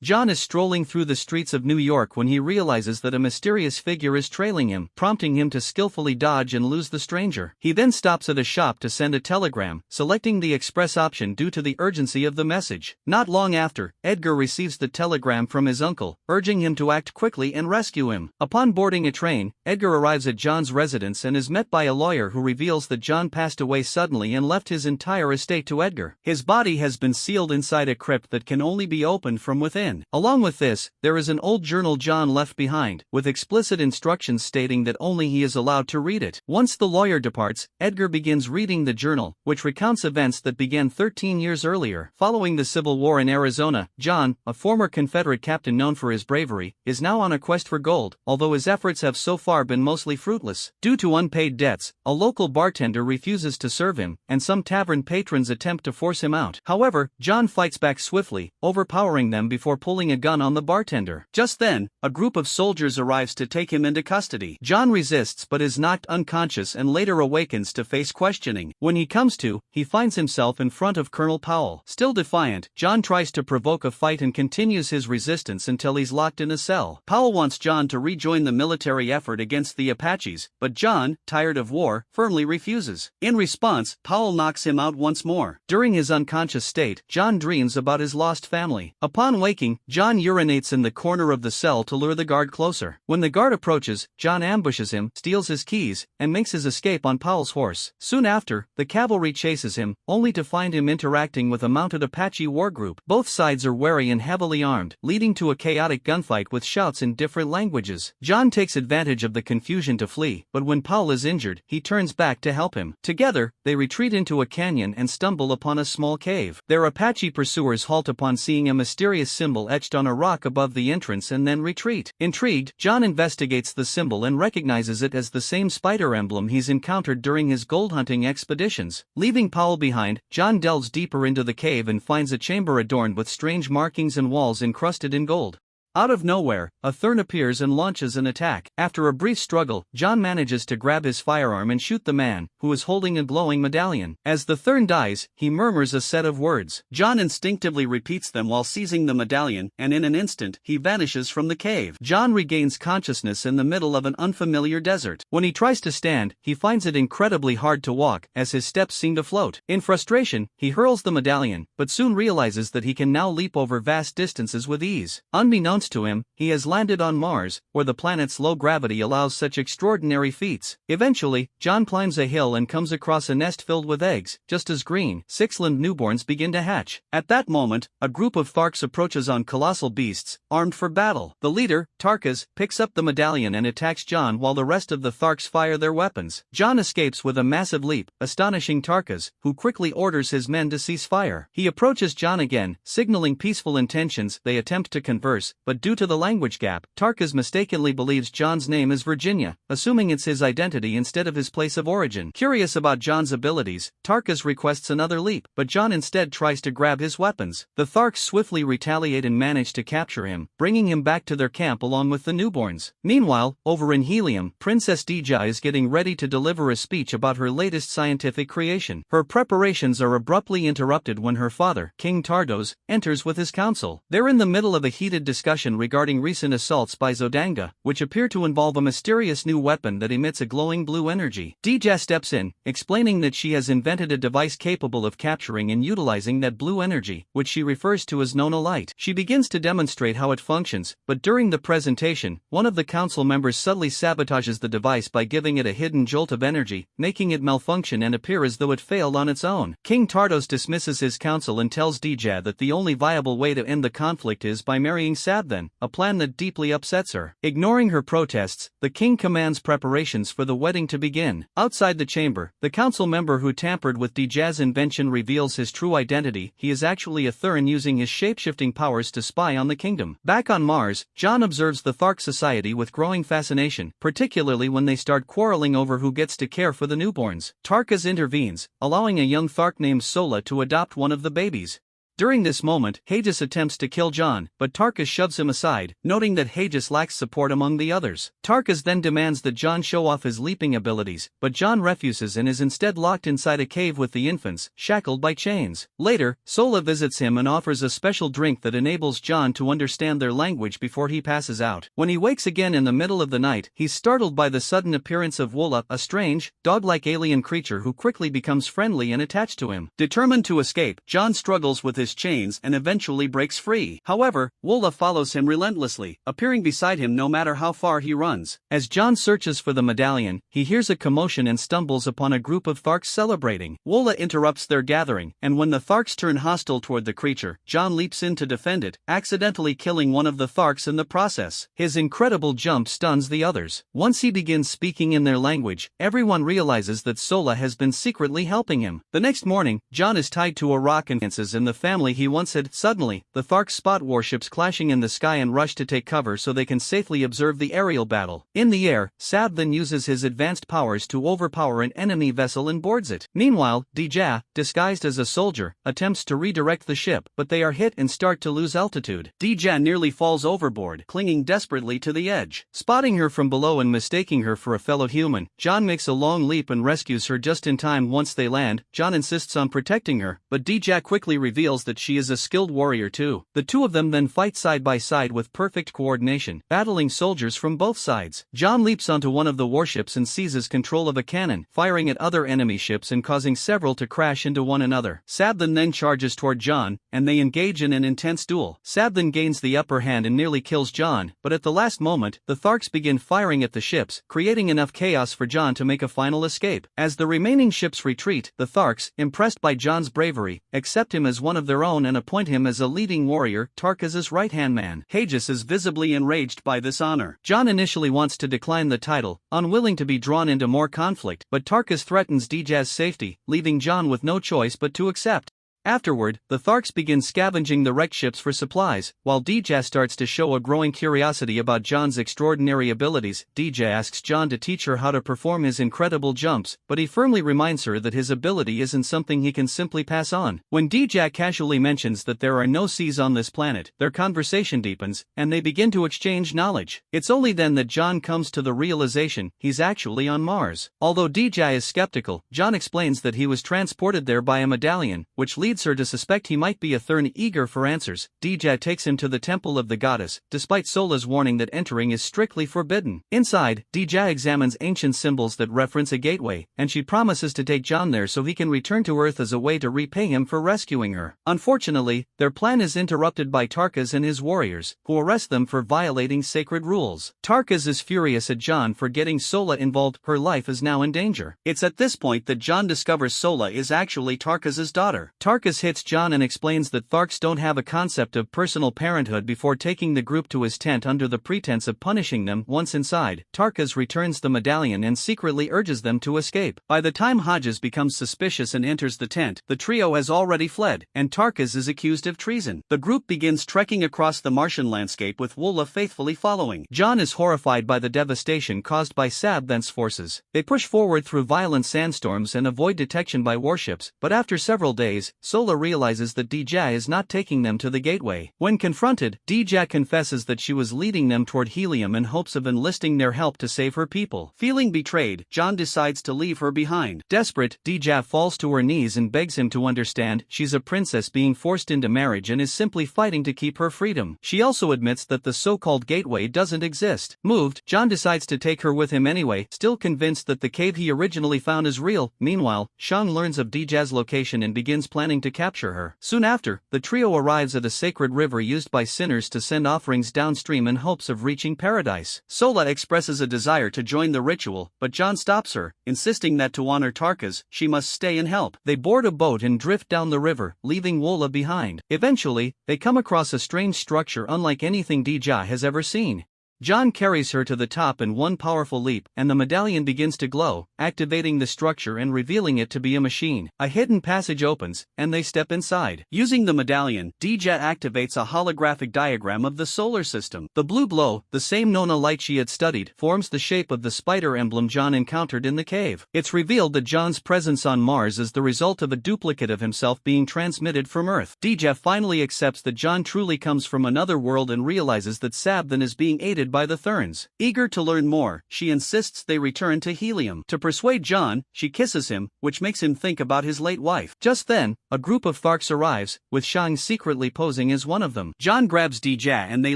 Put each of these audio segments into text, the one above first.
John is strolling through the streets of New York when he realizes that a mysterious figure is trailing him, prompting him to skillfully dodge and lose the stranger. He then stops at a shop to send a telegram, selecting the express option due to the urgency of the message. Not long after, Edgar receives the telegram from his uncle, urging him to act quickly and rescue him. Upon boarding a train, Edgar arrives at John's residence and is met by a lawyer who reveals that John passed away suddenly and left his entire estate to Edgar. His body has been sealed inside a crypt that can only be opened from within. Along with this, there is an old journal John left behind, with explicit instructions stating that only he is allowed to read it. Once the lawyer departs, Edgar begins reading the journal, which recounts events that began 13 years earlier. Following the Civil War in Arizona, John, a former Confederate captain known for his bravery, is now on a quest for gold, although his efforts have so far been mostly fruitless. Due to unpaid debts, a local bartender refuses to serve him, and some tavern patrons attempt to force him out. However, John fights back swiftly, overpowering them before pulling a gun on the bartender. Just then, a group of soldiers arrives to take him into custody. John resists but is knocked unconscious and later awakens to face questioning. When he comes to, he finds himself in front of Colonel Powell. Still defiant, John tries to provoke a fight and continues his resistance until he's locked in a cell. Powell wants John to rejoin the military effort against the Apaches, but John, tired of war, firmly refuses. In response, Powell knocks him out once more. During his unconscious state, John dreams about his lost family. Upon waking, John urinates in the corner of the cell to lure the guard closer. When the guard approaches, John ambushes him, steals his keys, and makes his escape on Powell's horse. Soon after, the cavalry chases him, only to find him interacting with a mounted Apache war group. Both sides are wary and heavily armed, leading to a chaotic gunfight with shouts in different languages. John takes advantage of the confusion to flee, but when Powell is injured, he turns back to help him. Together, they retreat into a canyon and stumble upon a small cave. Their Apache pursuers halt upon seeing a mysterious symbol etched on a rock above the entrance and then retreat. Intrigued, John investigates the symbol and recognizes it as the same spider emblem he's encountered during his gold hunting expeditions. Leaving Powell behind, John delves deeper into the cave and finds a chamber adorned with strange markings and walls encrusted in gold. Out of nowhere, a Thurn appears and launches an attack. After a brief struggle, John manages to grab his firearm and shoot the man, who is holding a glowing medallion. As the Thurn dies, he murmurs a set of words. John instinctively repeats them while seizing the medallion, and in an instant, he vanishes from the cave. John regains consciousness in the middle of an unfamiliar desert. When he tries to stand, he finds it incredibly hard to walk, as his steps seem to float. In frustration, he hurls the medallion, but soon realizes that he can now leap over vast distances with ease. Unbeknownst to him, he has landed on Mars, where the planet's low gravity allows such extraordinary feats. Eventually, John climbs a hill and comes across a nest filled with eggs, just as green, six-limbed newborns begin to hatch. At that moment, a group of Tharks approaches on colossal beasts, armed for battle. The leader, Tarkas, picks up the medallion and attacks John while the rest of the Tharks fire their weapons. John escapes with a massive leap, astonishing Tarkas, who quickly orders his men to cease fire. He approaches John again, signaling peaceful intentions. They attempt to converse, but due to the language gap, Tarkas mistakenly believes John's name is Virginia, assuming it's his identity instead of his place of origin. Curious about John's abilities, Tarkas requests another leap, but John instead tries to grab his weapons. The Tharks swiftly retaliate and manage to capture him, bringing him back to their camp along with the newborns. Meanwhile, over in Helium, Princess Dija is getting ready to deliver a speech about her latest scientific creation. Her preparations are abruptly interrupted when her father, King Tardos, enters with his council. They're in the middle of a heated discussion regarding recent assaults by Zodanga, which appear to involve a mysterious new weapon that emits a glowing blue energy. Dija steps in, explaining that she has invented a device capable of capturing and utilizing that blue energy, which she refers to as Nona Light. She begins to demonstrate how it functions, but during the presentation, one of the council members subtly sabotages the device by giving it a hidden jolt of energy, making it malfunction and appear as though it failed on its own. King Tardos dismisses his council and tells Dija that the only viable way to end the conflict is by marrying Sabthan, a plan that deeply upsets her. Ignoring her protests, the king commands preparations for the wedding to begin. Outside the chamber, the council member who tampered with Dija's invention reveals his true identity. He is actually a Thurin using his shape-shifting powers to spy on the kingdom. Back on Mars, John observes the Thark society with growing fascination, particularly when they start quarreling over who gets to care for the newborns. Tarkas intervenes, allowing a young Thark named Sola to adopt one of the babies. During this moment, Hages attempts to kill John, but Tarkus shoves him aside, noting that Hages lacks support among the others. Tarkus then demands that John show off his leaping abilities, but John refuses and is instead locked inside a cave with the infants, shackled by chains. Later, Sola visits him and offers a special drink that enables John to understand their language before he passes out. When he wakes again in the middle of the night, he's startled by the sudden appearance of Wola, a strange, dog-like alien creature who quickly becomes friendly and attached to him. Determined to escape, John struggles with his chains and eventually breaks free. However, Wola follows him relentlessly, appearing beside him no matter how far he runs. As John searches for the medallion, he hears a commotion and stumbles upon a group of Tharks celebrating. Wola interrupts their gathering, and when the Tharks turn hostile toward the creature, John leaps in to defend it, accidentally killing one of the Tharks in the process. His incredible jump stuns the others. Once he begins speaking in their language, everyone realizes that Sola has been secretly helping him. The next morning, John is tied to a rock and dances in the family he once had. Suddenly, the Tharks spot warships clashing in the sky and rush to take cover so they can safely observe the aerial battle. In the air, Sab then uses his advanced powers to overpower an enemy vessel and boards it. Meanwhile, Dija, disguised as a soldier, attempts to redirect the ship, but they are hit and start to lose altitude. Dija nearly falls overboard, clinging desperately to the edge. Spotting her from below and mistaking her for a fellow human, John makes a long leap and rescues her just in time. Once they land, John insists on protecting her, but Dija quickly reveals that she is a skilled warrior too. The two of them then fight side by side with perfect coordination, battling soldiers from both sides. John leaps onto one of the warships and seizes control of a cannon, firing at other enemy ships and causing several to crash into one another. Sabden then charges toward John, and they engage in an intense duel. Sabden gains the upper hand and nearly kills John, but at the last moment, the Tharks begin firing at the ships, creating enough chaos for John to make a final escape. As the remaining ships retreat, the Tharks, impressed by John's bravery, accept him as one of their own and appoint him as a leading warrior, Tarkus' right-hand man. Hages is visibly enraged by this honor. John initially wants to decline the title, unwilling to be drawn into more conflict, but Tarkus threatens Dija's safety, leaving John with no choice but to accept. Afterward, the Tharks begin scavenging the wrecked ships for supplies, while Dija starts to show a growing curiosity about John's extraordinary abilities. Dija asks John to teach her how to perform his incredible jumps, but he firmly reminds her that his ability isn't something he can simply pass on. When Dija casually mentions that there are no seas on this planet, their conversation deepens, and they begin to exchange knowledge. It's only then that John comes to the realization he's actually on Mars. Although Dija is skeptical, John explains that he was transported there by a medallion, which leads her to suspect he might be a Thurn. Eager for answers, Dija takes him to the temple of the goddess, despite Sola's warning that entering is strictly forbidden. Inside, Dija examines ancient symbols that reference a gateway, and she promises to take John there so he can return to Earth as a way to repay him for rescuing her. Unfortunately, their plan is interrupted by Tarkus and his warriors, who arrest them for violating sacred rules. Tarkus is furious at John for getting Sola involved. Her life is now in danger. It's at this point that John discovers Sola is actually Tarkus' daughter. Tarkus hits John and explains that Tharks don't have a concept of personal parenthood before taking the group to his tent under the pretense of punishing them. Once inside, Tarkus returns the medallion and secretly urges them to escape. By the time Hodges becomes suspicious and enters the tent, the trio has already fled, and Tarkus is accused of treason. The group begins trekking across the Martian landscape with Wola faithfully following. John is horrified by the devastation caused by Sabden's forces. They push forward through violent sandstorms and avoid detection by warships, but after several days, Sola realizes that Dija is not taking them to the gateway. When confronted, Dija confesses that she was leading them toward helium in hopes of enlisting their help to save her people. Feeling betrayed, John decides to leave her behind. Desperate, Dija falls to her knees and begs him to understand she's a princess being forced into marriage and is simply fighting to keep her freedom. She also admits that the so-called gateway doesn't exist. Moved, John decides to take her with him anyway, still convinced that the cave he originally found is real. Meanwhile, Shang learns of Dija's location and begins planning to capture her. Soon after, the trio arrives at a sacred river used by sinners to send offerings downstream in hopes of reaching paradise. Sola expresses a desire to join the ritual, but John stops her, insisting that to honor Tarkus, she must stay and help. They board a boat and drift down the river, leaving Wola behind. Eventually, they come across a strange structure unlike anything Dija has ever seen. John carries her to the top in one powerful leap, and the medallion begins to glow, activating the structure and revealing it to be a machine. A hidden passage opens, and they step inside. Using the medallion, Dja activates a holographic diagram of the solar system. The blue glow, the same Nona light she had studied, forms the shape of the spider emblem John encountered in the cave. It's revealed that John's presence on Mars is the result of a duplicate of himself being transmitted from Earth. Dja finally accepts that John truly comes from another world and realizes that Sabthan is being aided by the Therns. Eager to learn more, she insists they return to Helium. To persuade John, she kisses him, which makes him think about his late wife. Just then, a group of Tharks arrives, with Shang secretly posing as one of them. John grabs Dja and they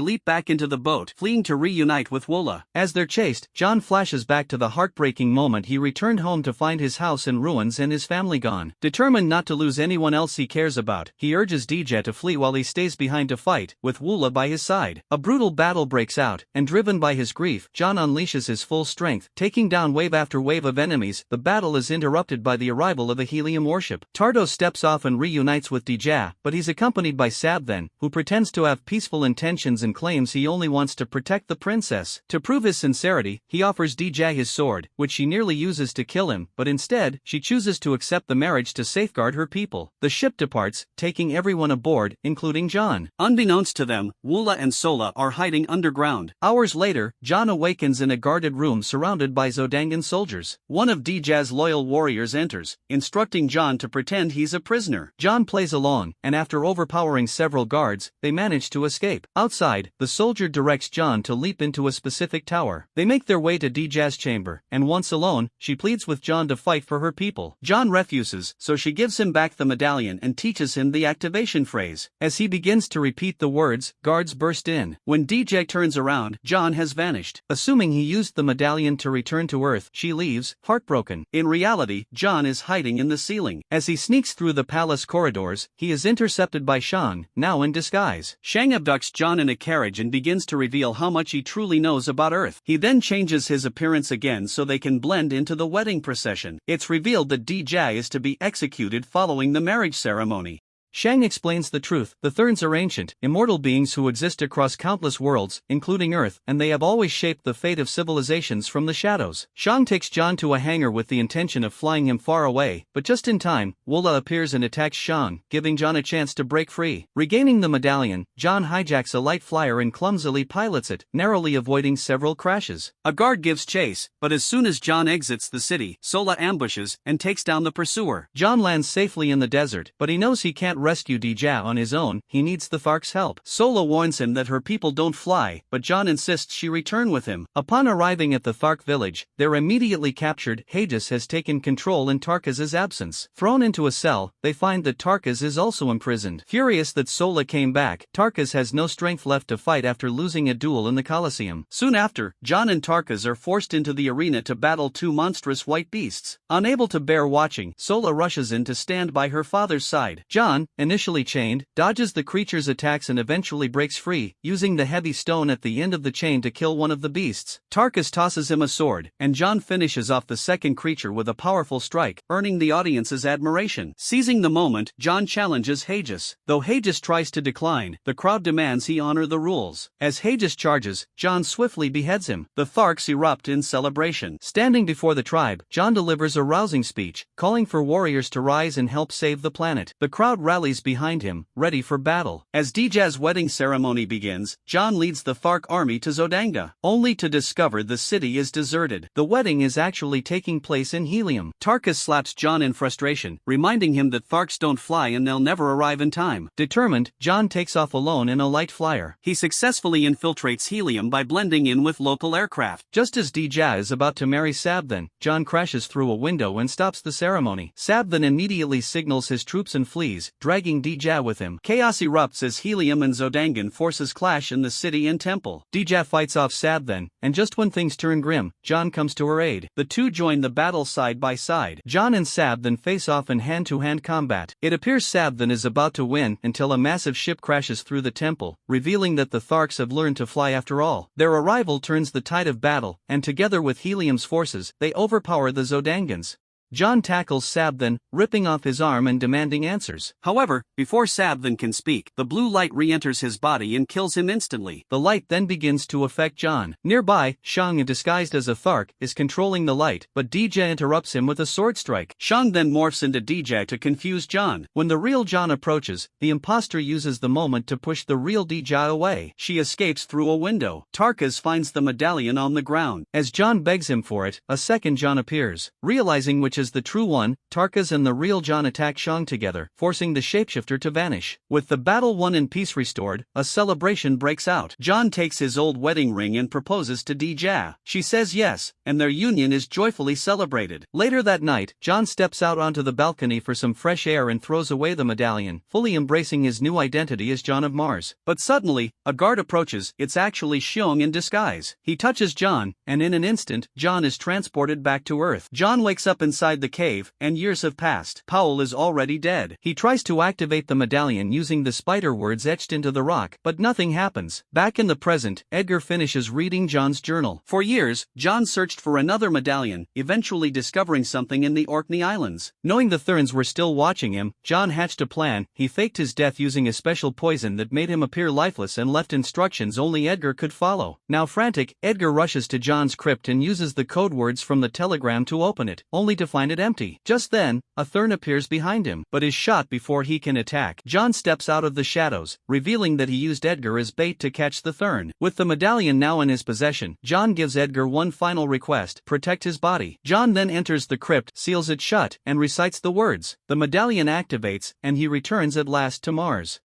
leap back into the boat, fleeing to reunite with Wola. As they're chased, John flashes back to the heartbreaking moment he returned home to find his house in ruins and his family gone. Determined not to lose anyone else he cares about, he urges Dja to flee while he stays behind to fight, with Wola by his side. A brutal battle breaks out, and driven by his grief, John unleashes his full strength, taking down wave after wave of enemies. The battle is interrupted by the arrival of a Helium warship. Tardo steps off and reunites with Dja, but he's accompanied by Sabthan, who pretends to have peaceful intentions and claims he only wants to protect the princess. To prove his sincerity, he offers Dja his sword, which she nearly uses to kill him, but instead, she chooses to accept the marriage to safeguard her people. The ship departs, taking everyone aboard, including John. Unbeknownst to them, Wola and Sola are hiding underground. Hours later, John awakens in a guarded room surrounded by Zodangan soldiers. One of Dja's loyal warriors enters, instructing John to pretend he's a prisoner. John plays along, and after overpowering several guards, they manage to escape. Outside, the soldier directs John to leap into a specific tower. They make their way to Dja's chamber, and once alone, she pleads with John to fight for her people. John refuses, so she gives him back the medallion and teaches him the activation phrase. As he begins to repeat the words, guards burst in. When Dja turns around, John has vanished. Assuming he used the medallion to return to Earth, she leaves, heartbroken. In reality, John is hiding in the ceiling. As he sneaks through the palace corridors, he is intercepted by Shang, now in disguise. Shang abducts John in a carriage and begins to reveal how much he truly knows about Earth. He then changes his appearance again so they can blend into the wedding procession. It's revealed that Dja is to be executed following the marriage ceremony. Shang explains the truth. The Therns are ancient, immortal beings who exist across countless worlds, including Earth, and they have always shaped the fate of civilizations from the shadows. Shang takes John to a hangar with the intention of flying him far away, but just in time, Wola appears and attacks Shang, giving John a chance to break free. Regaining the medallion, John hijacks a light flyer and clumsily pilots it, narrowly avoiding several crashes. A guard gives chase, but as soon as John exits the city, Sola ambushes and takes down the pursuer. John lands safely in the desert, but he knows he can't rescue Dja on his own. He needs the Thark's help. Sola warns him that her people don't fly, but John insists she return with him. Upon arriving at the Thark village, they're immediately captured. Hagis has taken control in Tarkaz's absence. Thrown into a cell, they find that Tarkaz is also imprisoned. Furious that Sola came back, Tarkaz has no strength left to fight after losing a duel in the Colosseum. Soon after, John and Tarkaz are forced into the arena to battle two monstrous white beasts. Unable to bear watching, Sola rushes in to stand by her father's side. John, initially chained, dodges the creature's attacks and eventually breaks free, using the heavy stone at the end of the chain to kill one of the beasts. Tarkaz tosses him a sword, and John finishes off the second creature with a powerful strike, earning the audience's admiration. Seizing the moment, John challenges Hagis. Though Hagis tries to decline, the crowd demands he honor the rules. As Hagis charges, John swiftly beheads him. The Tharks erupt in celebration. Standing before the tribe, John delivers a rousing speech, calling for warriors to rise and help save the planet. The crowd rallies behind him, ready for battle. As Dja's wedding ceremony begins, John leads the Thark army to Zodanga, only to discover the city is deserted. The wedding is actually taking place in Helium. Tarkaz slaps John in frustration, reminding him that Tharks don't fly and they'll never arrive in time. Determined, John takes off alone in a light flyer. He successfully infiltrates Helium by blending in with local aircraft. Just as Dja is about to marry Sabthan, John crashes through a window and stops the ceremony. Sabthan immediately signals his troops and flees, dragging Dja with him. Chaos erupts as Helium and Zodangan forces clash in the city and temple. Dja fights off Sabthan, and just when things turn grim, John comes to her aid. The two join the battle side by side. John and Sabthan face off in hand-to-hand combat. It appears Sabthan is about to win until a massive ship crashes through the temple, revealing that the Tharks have learned to fly after all. Their arrival turns the tide of battle, and together with Helium's forces, they overpower the Zodangans. John tackles Sabthan, ripping off his arm and demanding answers. However, before Sabthan can speak, the blue light re-enters his body and kills him instantly. The light then begins to affect John. Nearby, Shang, disguised as a Thark, is controlling the light, but Dija interrupts him with a sword strike. Shang then morphs into Dija to confuse John. When the real John approaches, the imposter uses the moment to push the real Dija away. She escapes through a window. Tarkas finds the medallion on the ground. As John begs him for it, a second John appears. Realizing which is the true one, Tarkas and the real John attack Shang together, forcing the shapeshifter to vanish. With the battle won and peace restored, a celebration breaks out. John takes his old wedding ring and proposes to Dija. She says yes, and their union is joyfully celebrated. Later that night, John steps out onto the balcony for some fresh air and throws away the medallion, fully embracing his new identity as John of Mars. But suddenly, a guard approaches. It's actually Xiong in disguise. He touches John, and in an instant, John is transported back to Earth. John wakes up inside the cave, and years have passed. Powell is already dead. He tries to activate the medallion using the spider words etched into the rock, but nothing happens. Back in the present, Edgar finishes reading John's journal. For years, John searched for another medallion, eventually discovering something in the Orkney Islands. Knowing the Therns were still watching him, John hatched a plan. He faked his death using a special poison that made him appear lifeless and left instructions only Edgar could follow. Now frantic, Edgar rushes to John's crypt and uses the code words from the telegram to open it, only to find it empty. Just then, a Thern appears behind him, but is shot before he can attack. John steps out of the shadows, revealing that he used Edgar as bait to catch the Thern. With the medallion now in his possession, John gives Edgar one final request: protect his body. John then enters the crypt, seals it shut, and recites the words. The medallion activates, and he returns at last to Mars.